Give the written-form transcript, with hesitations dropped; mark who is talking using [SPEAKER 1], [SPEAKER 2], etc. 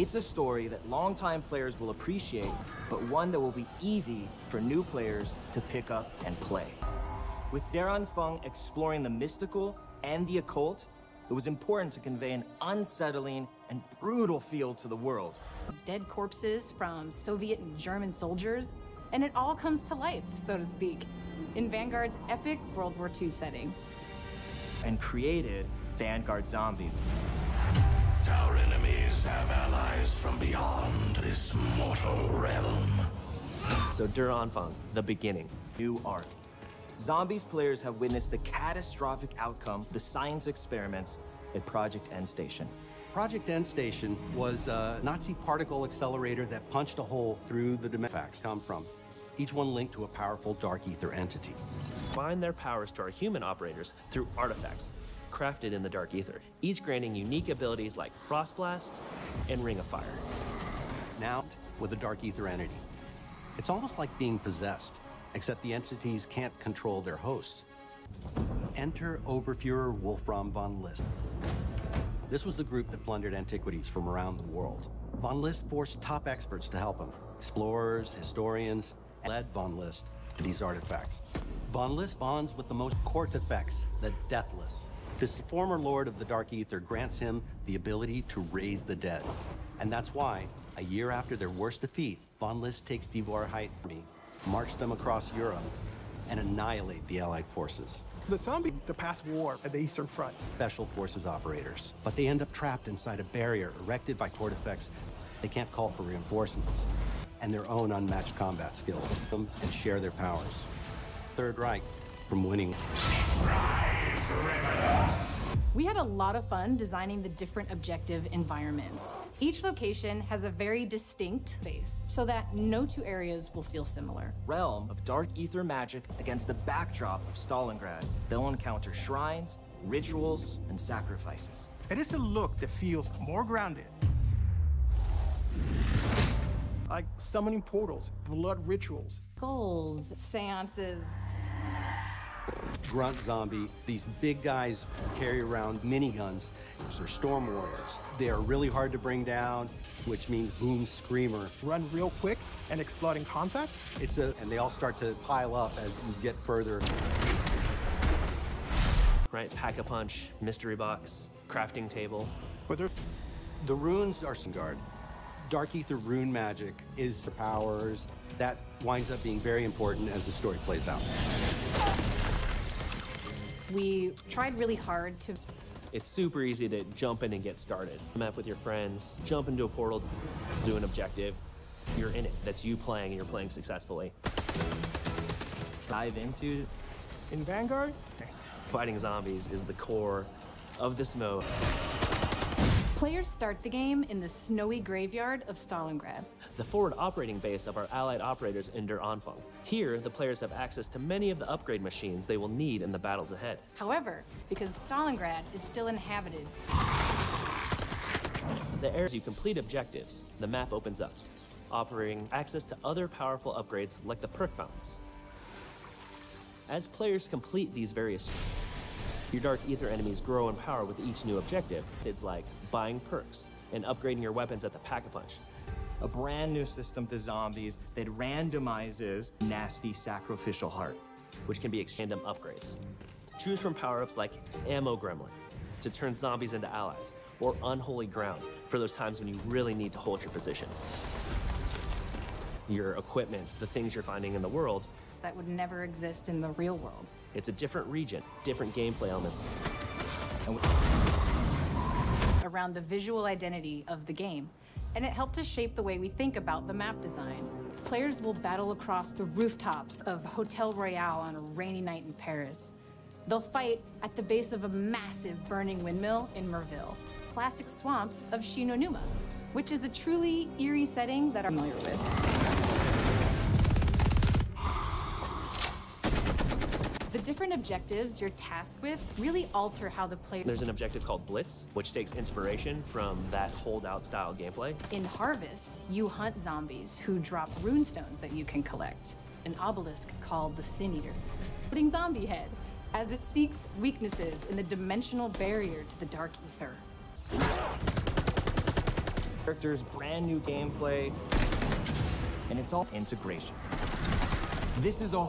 [SPEAKER 1] It's a story that longtime players will appreciate, but one that will be easy for new players to pick up and play. With Darren Fung exploring the mystical and the occult, it was important to convey an unsettling and brutal feel to the world.
[SPEAKER 2] Dead corpses from Soviet and German soldiers, and it all comes to life, so to speak, in Vanguard's epic World War II setting.
[SPEAKER 1] And created Vanguard Zombies.
[SPEAKER 3] Our enemies have allies from beyond this mortal realm.
[SPEAKER 4] So Duranfang, the beginning.
[SPEAKER 1] New art. Zombies players have witnessed the catastrophic outcome of the science experiments at Project End Station.
[SPEAKER 5] Project End Station was a Nazi particle accelerator that punched a hole through the dimensions come from, each one linked to a powerful dark ether entity.
[SPEAKER 4] Bind their powers to our human operators through artifacts crafted in the dark ether, each granting unique abilities like Frost Blast and Ring of Fire.
[SPEAKER 5] Now, with a dark ether entity. It's almost like being possessed, except the entities can't control their hosts. Enter Oberfuhrer Wolfram von List. This was the group that plundered antiquities from around the world. Von List forced top experts to help him, explorers, historians, and led von List to these artifacts. Von List bonds with the most court effects, the Deathless. This former lord of the Dark Ether grants him the ability to raise the dead. And that's why, a year after their worst defeat, von List takes Die Wahrheit army, march them across Europe, and annihilate the Allied forces.
[SPEAKER 6] The zombie, the past war at the Eastern Front.
[SPEAKER 5] Special forces operators. But they end up trapped inside a barrier erected by Tortifex. They can't call for reinforcements, and their own unmatched combat skills, and share their powers. Third Reich from winning.
[SPEAKER 2] We had a lot of fun designing the different objective environments. Each location has a very distinct base, so that no two areas will feel similar.
[SPEAKER 1] Realm of dark ether magic against the backdrop of Stalingrad. They'll encounter shrines, rituals, and sacrifices.
[SPEAKER 6] It is a look that feels more grounded. Like summoning portals, blood rituals.
[SPEAKER 2] Goals, seances.
[SPEAKER 5] Grunt zombie, these big guys carry around miniguns. They're storm warriors. They are really hard to bring down, which means boom screamer.
[SPEAKER 6] Run real quick and explode in contact.
[SPEAKER 5] And they all start to pile up as you get further.
[SPEAKER 4] Right, Pack-a-Punch, mystery box, crafting table.
[SPEAKER 6] But
[SPEAKER 5] the runes are Vanguard. Dark ether rune magic is the powers. That winds up being very important as the story plays out.
[SPEAKER 2] We tried really hard to...
[SPEAKER 4] It's super easy to jump in and get started. Map with your friends, jump into a portal, do an objective. You're in it. That's you playing, and you're playing successfully.
[SPEAKER 1] Dive into...
[SPEAKER 6] In Vanguard?
[SPEAKER 4] Fighting zombies is the core of this mode.
[SPEAKER 2] Players start the game in the snowy graveyard of Stalingrad.
[SPEAKER 4] The forward operating base of our allied operators in Der Anfang. Here, the players have access to many of the upgrade machines they will need in the battles ahead.
[SPEAKER 2] However, because Stalingrad is still inhabited,
[SPEAKER 4] as you complete objectives, the map opens up, offering access to other powerful upgrades like the perk fountains. As players complete these various, your Dark Ether enemies grow in power with each new objective. It's like buying perks and upgrading your weapons at the Pack-a-Punch.
[SPEAKER 1] A brand new system to zombies that randomizes nasty sacrificial heart,
[SPEAKER 4] which can be random upgrades. Choose from power-ups like Ammo Gremlin to turn zombies into allies, or Unholy Ground for those times when you really need to hold your position. Your equipment, the things you're finding in the world,
[SPEAKER 2] that would never exist in the real world.
[SPEAKER 4] It's a different region, different gameplay elements.
[SPEAKER 2] Around the visual identity of the game, and it helped to shape the way we think about the map design. Players will battle across the rooftops of Hotel Royale on a rainy night in Paris. They'll fight at the base of a massive burning windmill in Merville. Plastic swamps of Shinonuma, which is a truly eerie setting that I'm familiar with. The different objectives you're tasked with really alter how the player...
[SPEAKER 4] There's an objective called BLITZ, which takes inspiration from that holdout-style gameplay.
[SPEAKER 2] In Harvest, you hunt zombies who drop runestones that you can collect. An obelisk called the Sin Eater. Putting Zombie Head, as it seeks weaknesses in the dimensional barrier to the Dark Ether.
[SPEAKER 1] characters, brand new gameplay, and it's all integration. This is a